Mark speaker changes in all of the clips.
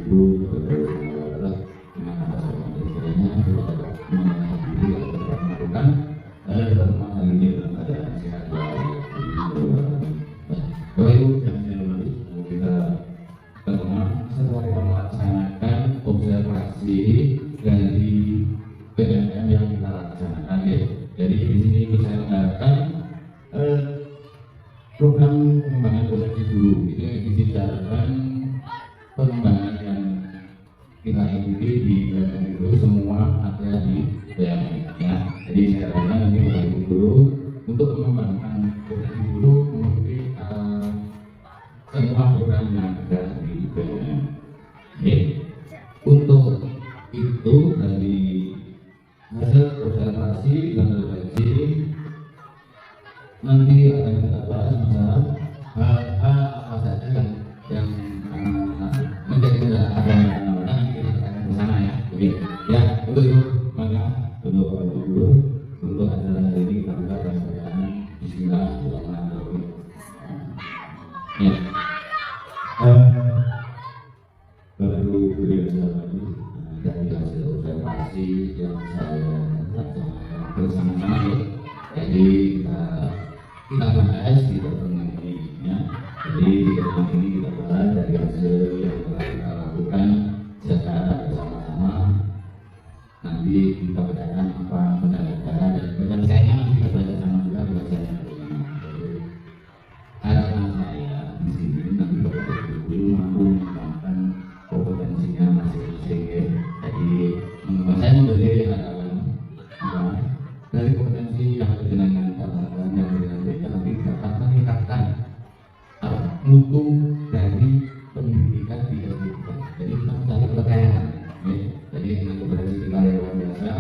Speaker 1: ibu terus melakukan hari ini dalam keadaan sehat walafiat. Bapak Ibu yang saya hormati, kita pertama melaksanakan observasi dari PMM yang kita laksanakan ya. Jadi di sini saya mengharapkan program pengembangan potensi guru itu yang dibicarakan pengembangan yang kita ikuti di PMM itu semua ada di PMM ya. Jadi saya harapkan nanti Bapak Ibu guru untuk mengembangkan potensi guru mengikuti semua program yang ada di PMM. Untuk itu dari hasil observasi dan refleksi nanti akan kita bahas masalah hal apa saja yang menjadi kendala nanti kita akan ke sana ya. Ya, untuk itu maka untuk dulu untuk acara hari ini kita buka dengan bacaan Bismillahirrahmanirrahim. Ya. Bapak Ibu guru yang saya hormati, dari hasil observasi yang saya laksanakan bersama-sama ya. Jadi kita bahas di pertemuan ini ya. Jadi di pertemuan ini kita bahas dari hasil yang telah kita lakukan secara bersama-sama. Nanti kita bacakan apa pendapatan dan penyelesaiannya nanti kita baca sama juga penyelesaiannya. Harapan saya di sini nanti Bapak Ibu guru mampu mengembangkan kompetensinya masing-masing ya. Jadi saya memberi harapan dari kompetensi yang ada dengan katakan yang berbeda nanti dapat meningkatkan mutu dari pendidikan di Indonesia. Jadi mencari kekayaan ya. Jadi dengan kompetensi kita yang luar biasa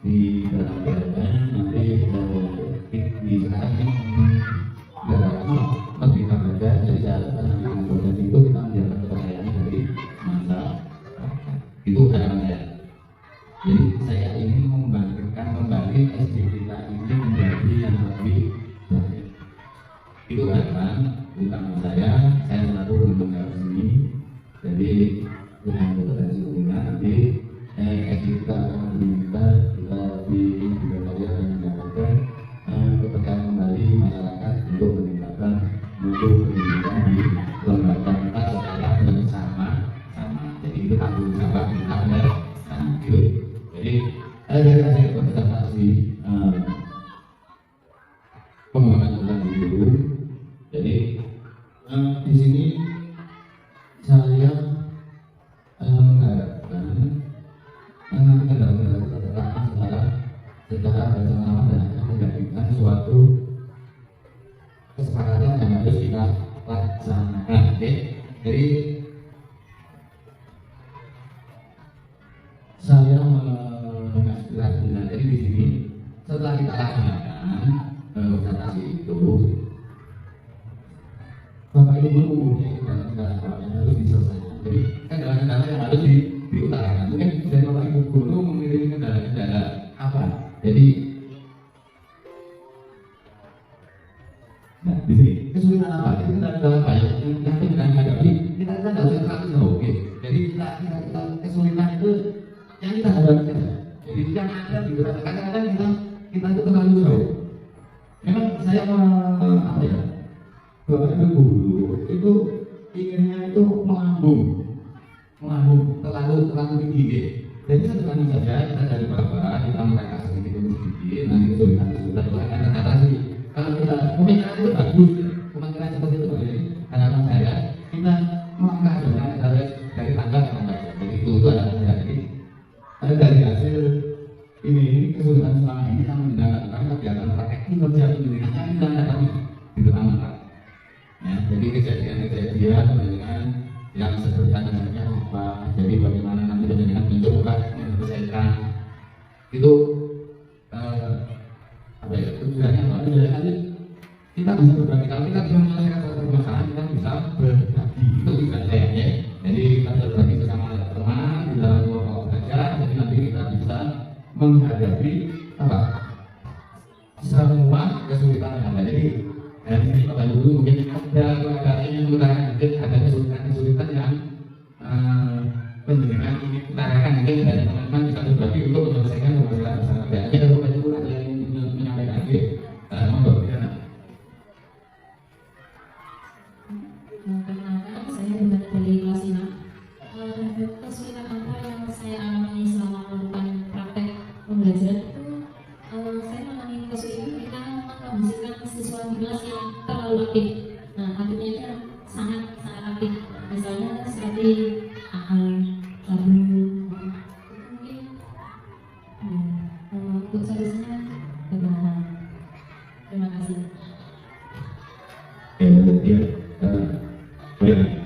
Speaker 1: di dalam PMM nanti di sekarang ini lebih berbeda. Jadi saya harapkan nanti dengan kompetensi itu kita menjaga kekayaan dari masyarakat. Itu harapan saya. Jadi saya ingin membangkit SD kita ini menjadi yang lebih baik. Itu harapan utama saya selalu mendukung sini. Jadi dengan kompetensi punya nanti SD kita akan meningkat, kita lebih berdaya dan mendapatkan kepercayaan kembali masyarakat untuk meningkatkan mutu pendidikan di lembaga kita secara bersama-sama. Jadi itu tanggung jawab kita ya. Jadi dari hasil observasi pengembangan potensi guru. Jadi di sini saya mengharapkan kendala-kendala secara bersama dan menjadikan suatu kesepakatan yang harus kita laksanakan. Jadi saya mengaspirasikan jadi di sini setelah kita laksanakan observasi itu, Bapak Ibu guru mempunyai kendala-kendala yang harus diselesaikan. Jadi kendala-kendala yang harus diutarakan. Mungkin dari Bapak Ibu guru memiliki kendala-kendala apa? Jadi nah, di sini kesulitan apa? Jadi kendala apa yang kita hadapi? Kita kan harus oke. Jadi kita kesulitan itu yang kita hadapi. Jadi yang ada di kadang-kadang kita itu terlalu jauh. Memang saya apa ya? Bapak Ibu guru itu inginnya itu melambung terlalu tinggi. Jadi sederhana saja kita dari Bapak kita mereka sedikit nanti kesulitan itu akan teratasi. Kalau kita pemikiran itu bagus, pemikiran seperti itu bagus. Harapan saya kita melangkah dari tangga ke tangga. Jadi itu adalah dari hasil ini kesulitan selama ini kita mendapatkan kegiatan praktek kerja pendidikan yang kita dapat itu amat. Ya, jadi kejadian dengan yang sederhananya apa? Jadi bagaimana nanti dengan mencoba menyelesaikan itu apa ya? Tujuannya apa? Tujuannya kita bisa berbagi. Kalau kita bisa menyelesaikan satu permasalahan, kita bisa berbagi. Itu tujuannya ya. Jadi kita berbagi bersama teman di dalam kelompok belajar. Jadi nanti kita bisa menghadapi apa? Semua kesulitan yang ada. Jadi ini Bapak Ibu mungkin ada keadaan yang menggunakan ada kesulitan yang dari teman-teman bisa berbagi untuk menyelesaikan permasalahan bersama. Ada Bapak Ibu ada yang ingin menyampaikan lagi? Monggo.
Speaker 2: Perkenalkan, saya Bunda dari kelas 6. Kesulitan apa yang saya alami selama melakukan praktek pembelajaran itu, saya mengalami kesulitan kita menghasilkan siswa di kelas yang terlalu aktif. Nah, aktifnya itu sangat aktif. Misalnya seperti lalu mungkin untuk solusinya bagaimana? Terima kasih.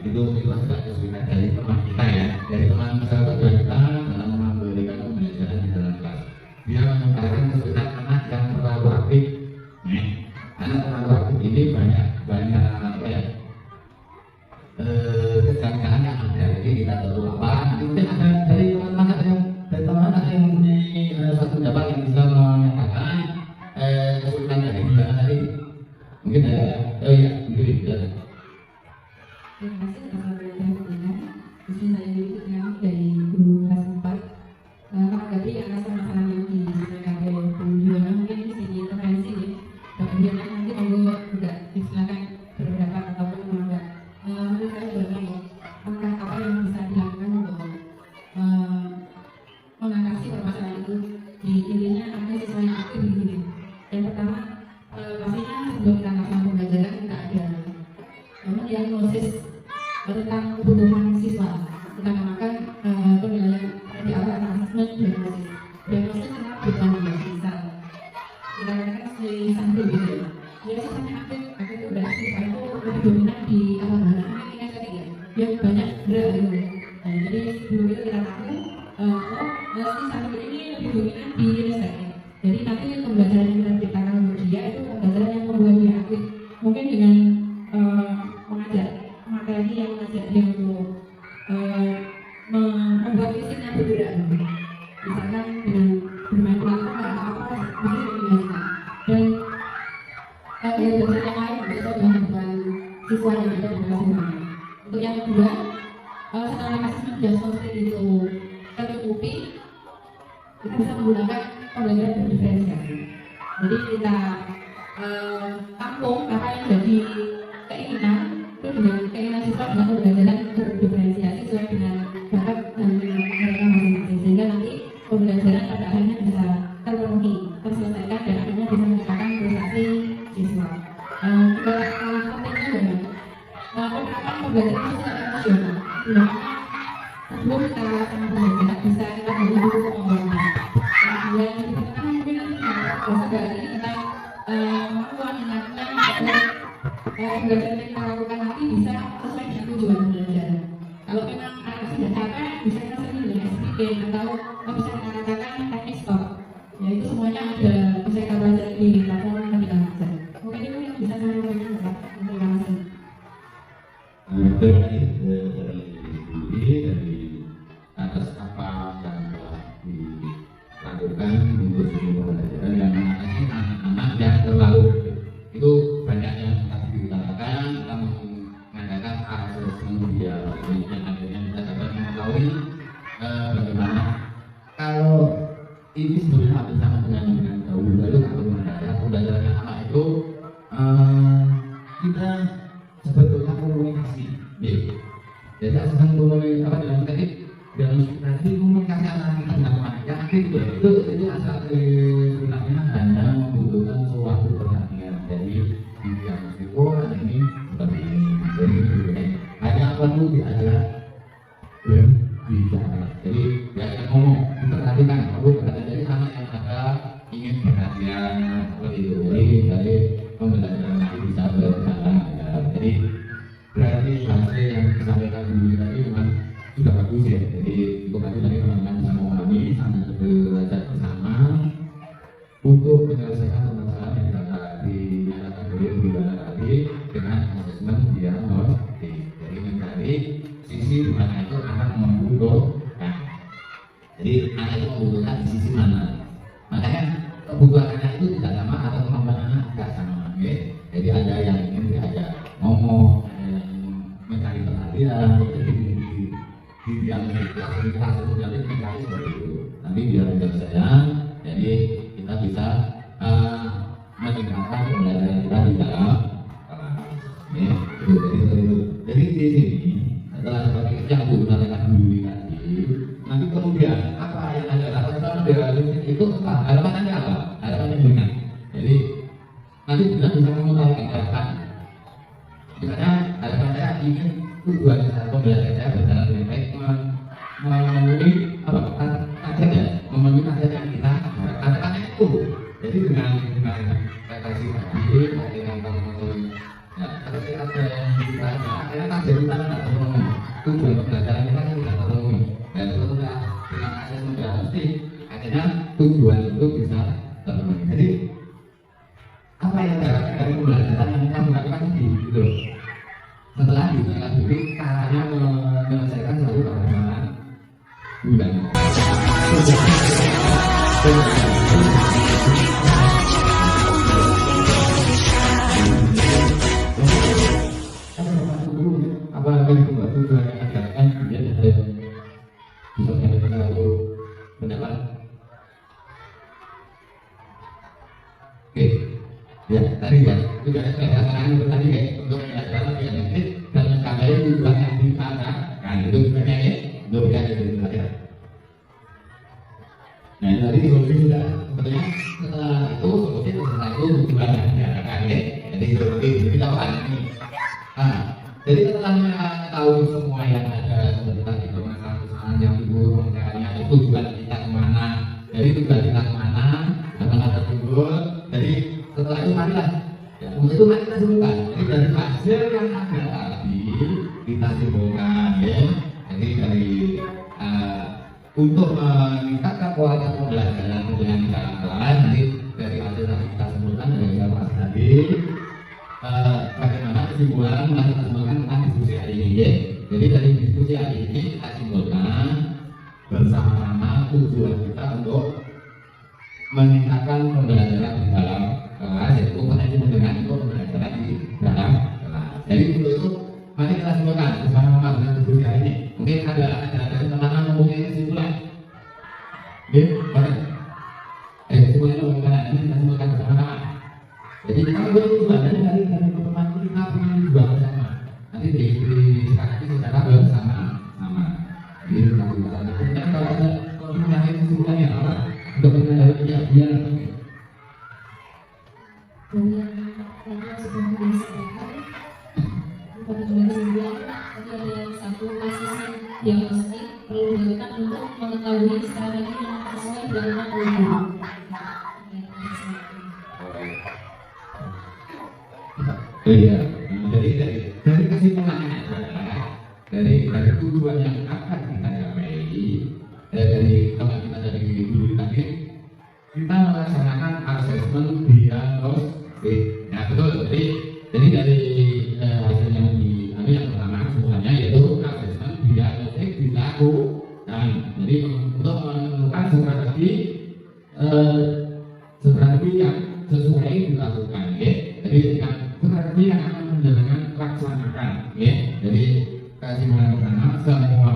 Speaker 1: Itu agak kesulitan dari teman kita ya, dari teman sahabat kita dalam memberikan pembelajaran di dalam kelas. Dia mengatakan kesulitan anak yang terlalu aktif. Anak terlalu aktif ini banyak apa ya? Kejanggalan yang ada. Jadi kita tahu apa? Nanti mungkin ada dari teman-teman yang mempunyai satu pendapat yang bisa menyatakan kesulitan dari kita tadi. Mungkin ada. Ya, mungkin bisa.
Speaker 2: Terima kasih atas pertanyaan. Di sini saya berikutnya dari guru kelas 4. Menanggapi atas masalah yang disampaikan oleh Bu Yuwana, mungkin di sini intervensi ya. Bapak Yuwana nanti monggo juga disilakan berpendapat ataupun menambah. Menurut saya bagaimana? Apakah apa yang bisa dilakukan untuk mengatasi permasalahan itu? Di intinya ada siswa yang aktif di sini. Yang pertama, pastinya sebelum kita melakukan pembelajaran kita ada diagnosis tentang kebutuhan siswa. Kita namakan penilaian di awal asesmen diagnosis. Diagnosis tentang kebutuhan dia misal kita katakan sebagai sampel gitu. Jadi siswanya aktif itu berarti siswa itu lebih dominan di awal mana? Ini tadi ya, dia banyak gerak gitu. Nah, jadi sebelum itu kita tahu si sampel ini lebih dominan di risetnya. Jadi nanti pembelajaran yang kita berikan untuk dia itu pembelajaran yang membuat dia aktif. Mungkin dengan mengajak materi yang mengajak dia untuk membuat fisiknya bergerak, misalkan dengan bermain pelan atau apa mungkin dimainkan. Dan yang belajar yang lain bisa dengan beban siswa yang ada di kelas ini. Untuk yang kedua, setelah asesmen diagnosis itu tercukupi, kita bisa menggunakan pembelajaran berdiferensiasi. Jadi kita tampung apa yang jadi keinginan itu dengan keinginan siswa dengan pembelajaran berdiferensiasi sesuai dengan bakat dan minat mereka masing-masing, sehingga nanti pembelajaran pada akhirnya bisa terpenuhi, terselesaikan dan akhirnya bisa meningkatkan prestasi siswa. Pentingnya adalah penerapan pembelajaran itu secara emosional. Sebelum kita lakukan pembelajaran bisa kita beri dulu pengalaman. Kemudian kita mungkin besok hari kita melakukan pembelajaran yang kita lakukan nanti bisa sesuai dengan tujuan pembelajaran. Kalau memang anak sudah capek, bisa kita sering dengan SPK atau bisa kita katakan teknik stop. Ya itu semuanya ada bisa kita belajar di platform yang kita belajar. Mungkin itu yang bisa saya sampaikan. Terima kasih.
Speaker 1: Terima kasih dari atas apa yang telah dilakukan untuk sebuah pembelajaran yang mengatasi anak-anak yang terlalu itu banyak yang tadi dikatakan. Kita mengadakan asesmen dia yang akhirnya kita dapat mengetahui bagaimana kalau ini sebenarnya hampir sama dengan dahulu lalu kalau mengadakan pembelajaran anak itu kita sebetulnya komunikasi. Jadi asesmen komunikasi apa dalam tadi dalam nanti komunikasi antara kita dengan anak yang aktif itu asal sebenarnya hanya membutuhkan suatu perhatian. Jadi yang meskipun ini seperti ini, jadi hanya perlu diajak berbicara. Jadi diajak ngomong, memperhatikan, perlu perhatian. Jadi anak yang ada ingin perhatian seperti itu. Jadi dari pembelajaran nanti bisa berjalan. Jadi berarti bahasa yang disampaikan dulu tadi memang sudah bagus ya. Jadi cukup tadi teman-teman bisa memahami sama belajar bersama untuk menyelesaikan permasalahan yang dinyatakan oleh Bu Yuwana tadi dengan asesmen diagnostik. Jadi mencari sisi di mana itu anak membutuhkan. Jadi anak itu membutuhkan di sisi mana. Makanya kebutuhan anak itu tidak sama atau kemampuan anak tidak sama. Okay? Jadi ada yang ingin diajak ngomong, ada yang mencari perhatian. yang kita seperti itu. Nanti biar saya, jadi kita bisa meningkatkan pembelajaran kita di dalam kelas. Jadi di sini setelah seperti yang digunakan dulu tadi, nanti kemudian apa yang ada lakukan itu harapannya apa? Harapannya dengan. Jadi nanti kita bisa mengutarakan. Misalnya harapan saya ingin tujuan pembelajaran saya berjalan dengan baik, memenuhi apa? Target ya, memenuhi target yang kita harapannya itu. Jadi dengan kasih tadi, dengan memenuhi target yang kita akhirnya target kita tidak terpenuhi. Tujuan pembelajaran kita tidak terpenuhi. Dan setelah dengan hasil sudah pasti, akhirnya tujuan itu bisa terpenuhi. Jadi apa yang dari pembelajaran yang kita lakukan di gitu. Setelah dijelaskan dulu caranya menyelesaikan satu permasalahan bulan. Apa yang dibuat tujuan yang akan dia ada bisa menjadi pendapat. Oke, ya tadi ya juga saya bertanya ya untuk pelajaran yang nanti dan kalian tujuan yang ditanyakan itu sebenarnya ya doyan dari belajar. Nah tadi solusi sudah sebenarnya setelah itu tujuannya kan ya. Jadi seperti kita paham ini. Jadi setelah tahu semua yang ada seperti tadi permasalahan yang timbul, makanya itu tujuan kita kemana. Jadi tujuan kita kemana, akan ada timbul. Jadi setelah itu marilah untuk itu mari kita simpulkan. Jadi dari hasil yang ada tadi kita simpulkan ya. Jadi dari untuk meningkatkan kualitas pembelajaran dengan cara lain, nanti dari hasil yang kita simpulkan dari yang tadi bagaimana kesimpulan yang kita simpulkan tentang diskusi hari ini ya. Jadi dari diskusi hari ini kita simpulkan bersama-sama tujuan kita untuk meningkatkan pembelajaran di dalam kelas, yaitu bukan hanya dengan pembelajaran di dalam kelas. Jadi untuk itu mari kita simpulkan bersama-sama dengan diskusi hari ini. Mungkin ada teman-teman mempunyai kesimpulan. Ya, baik. Kesimpulannya bagaimana? Ini kita simpulkan bersama-sama. Jadi kita berdua dari teman-teman kita punya dua bersama. Nanti disepakati secara bersama-sama. Jadi kita simpulkan. Kemudian kalau ada kesimpulannya apa? Untuk mengenai biar
Speaker 2: yang sudah disediakan untuk kesimpulan tadi ada satu asisten yang pasti perlu dilakukan untuk mengetahui strategi yang sesuai dengan kurikulum.
Speaker 1: Iya, jadi dari kesimpulannya dari tujuan yang akan kita capai, dari teman kita dari dulu tadi kita melaksanakan asesmen diagnostik. Nah betul, jadi dari hasil yang diambil yang pertama sebenarnya yaitu asesmen diagnostik dilakukan. Jadi untuk menentukan strategi yang sesuai dilakukan, ya. Jadi strategi yang akan menjalankan laksanakan, ya. Jadi kesimpulan pertama semua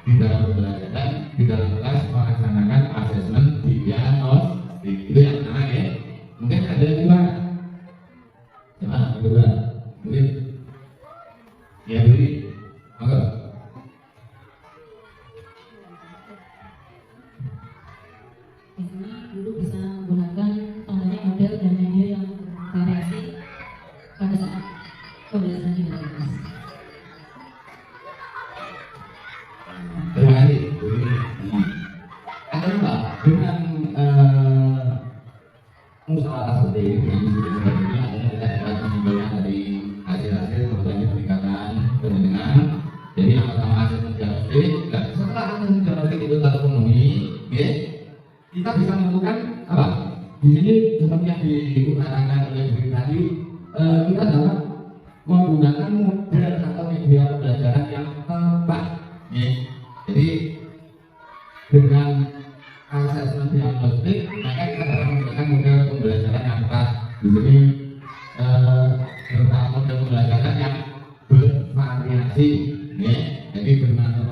Speaker 1: di dalam pembelajaran di dalam kelas melaksanakan asesmen diagnostik. Itu yang pertama ya. Mungkin ada yang kedua. Gimana kedua? Mungkin ya beri. Monggo.
Speaker 2: Biasanya guru bisa menggunakan contohnya model dan media yang variasi pada saat pembelajaran di dalam kelas.
Speaker 1: Terima kasih. Akan Pak dengan usaha seperti ini sebenarnya adalah pengembangan dari hasil-hasil berbagai peningkatan pendidikan. Jadi yang pertama hasil menjadi setelah hasil menjadi itu terpenuhi, ya, kita bisa menentukan apa? Di sini seperti yang diutarakan oleh Bri tadi, kita dapat menggunakan model atau media pembelajaran yang tepat. Ya. Jadi dengan asesmen diagnostik, maka kita dapat menggunakan model pembelajaran yang tepat. Di sini beberapa model pembelajaran yang bervariasi, ya. Jadi bermanfaat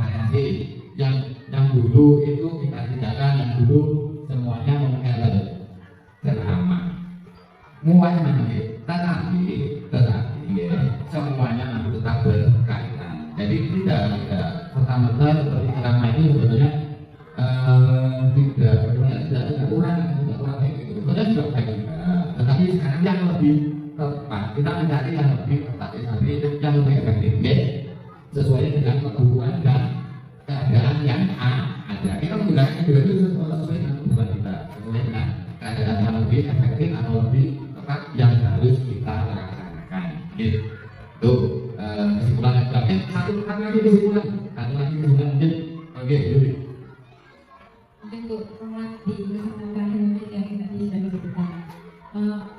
Speaker 1: muanya tetapi ya, semuanya nanti tetap berkaitan. Jadi tidak serta-merta seperti selama ini sebenarnya tidak kurang itu sebenarnya juga baik juga. Tetapi sekarang yang lebih tepat kita mencari yang lebih tepat yang lebih efektif ya, sesuai dengan kebutuhan dan keadaan yang ada. Kita menggunakan dua itu sesuai dengan kebutuhan kita, sesuai dengan keadaan yang lebih efektif atau lebih tepat yang harus kita laksanakan. Gitu. Tuh kesimpulan satu lagi kesimpulan mungkin oke dulu.
Speaker 2: Mungkin untuk penguat di kesempatan terakhir yang tadi sudah disebutkan,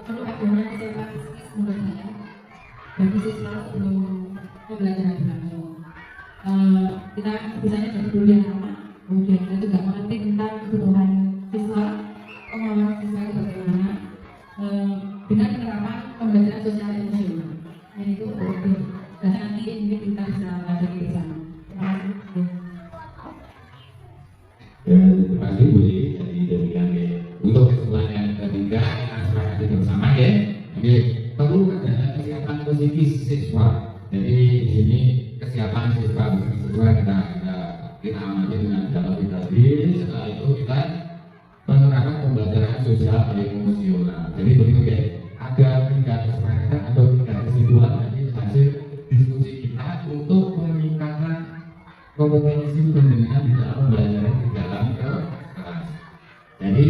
Speaker 2: perlu adanya kesiapan psikis menurut saya bagi siswa sebelum pembelajaran berlangsung. Kita misalnya dari dulu yang sama, kemudian kita juga mengerti tentang kebutuhan siswa, pengalaman siswa bagaimana dengan penerapan pembelajaran sosial emosional. Dan itu penting. Dan nanti mungkin kita bisa belajar bersama. Terima kasih.
Speaker 1: Terima kasih Bu Dwi. Jadi demikian ya. Untuk kesimpulan yang ketiga aspirasi bersama ya. Oke, perlu ada kesiapan psikis siswa. Jadi di sini kesiapan siswa kita amati dengan cara tadi. Setelah itu kita penerapan pembelajaran sosial emosional. Jadi begitu ya. Ada 3 kesepakatan atau 3 kesimpulan dari hasil diskusi kita untuk meningkatkan kompetensi pendengaran di dalam pembelajaran di dalam kelas. Jadi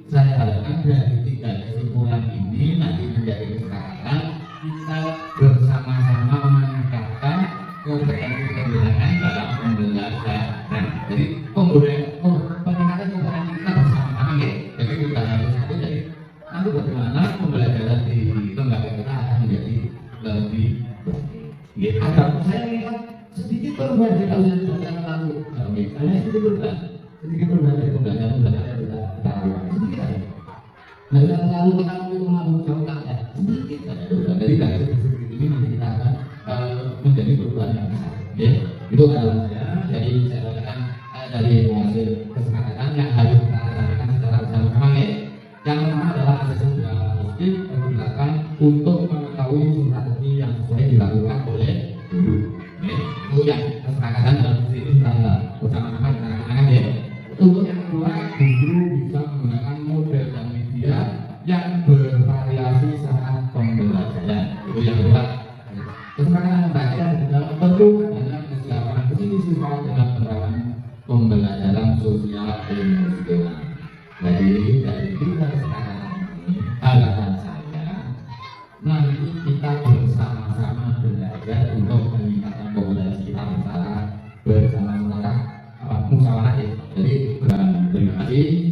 Speaker 1: saya harapkan dari 3 kesimpulan ini nanti menjadi kesepakatan kita bersama-sama meningkatkan kompetensi pendengaran dalam pembelajaran. Jadi peningkatan kompetensi kita bersama-sama ya. Jadi kita harus satu jadi nanti bagaimana pembelajaran di lembaga kita akan menjadi lebih baik. Ada saya lihat sedikit perubahan di tahun yang lalu. Hanya sedikit perubahan dari pembelajaran kita sedikit saja. Nah, lalu kita mengambil contoh ya sedikit saja. Jadi dari sedikit ini nanti kita akan menjadi perubahan yang besar. Ya, itu kalau saya. Jadi saya katakan dari hasil kesepakatan yang harus kita laksanakan secara bersama-sama ya. Yang pertama adalah asesmen diagnostik digunakan untuk mengetahui strategi yang sesuai dilakukan oleh guru. Itu yang kesepakatan dalam sini kita bersama-sama kita laksanakan ya. Untuk yang kedua, guru bisa menggunakan model dan media yang bervariasi saat pembelajaran. Itu yang kedua. Kesepakatan membaca dalam bentuk adalah kesiapan siswa dalam penerapan pembelajaran sosial emosional. Jadi dari 3 kesepakatan ini harapan saya nanti kita bersama-sama belajar untuk meningkatkan kompetensi kita bersama musyawarah ya. Jadi terima kasih.